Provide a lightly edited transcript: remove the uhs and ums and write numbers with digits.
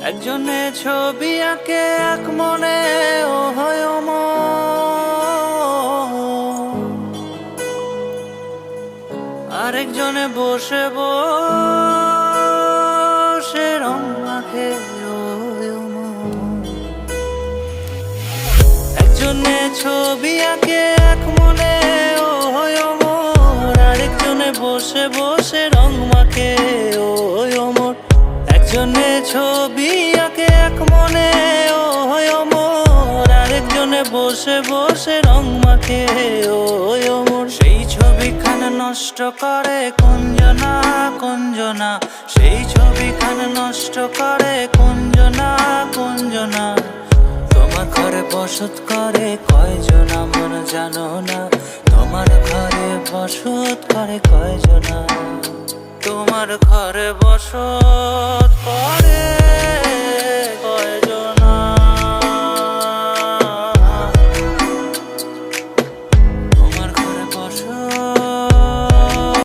একজনে ছবি আঁকে এক মনে ও হয় আরেকজনে বসে বসে রং মাখে একজনে ছবি আঁকে এক মনে ও হয় আরেকজনে বসে বসে রং মাখে ও অমর। একজনে ছবি আঁকে এক মনে ও হয় আরেকজনে বসে বসে রং মাখে ও অমর। সেই ছবিখানা নষ্ট করে কুঞ্জনা কুঞ্জনা, সেই ছবিখানা নষ্ট করে কুঞ্জনা কুঞ্জনা। তোমার ঘরে বসত করে কয়জন আমার জানো না, তোমার ঘরে বসত করে কয়জনা, তোমার ঘরে বসত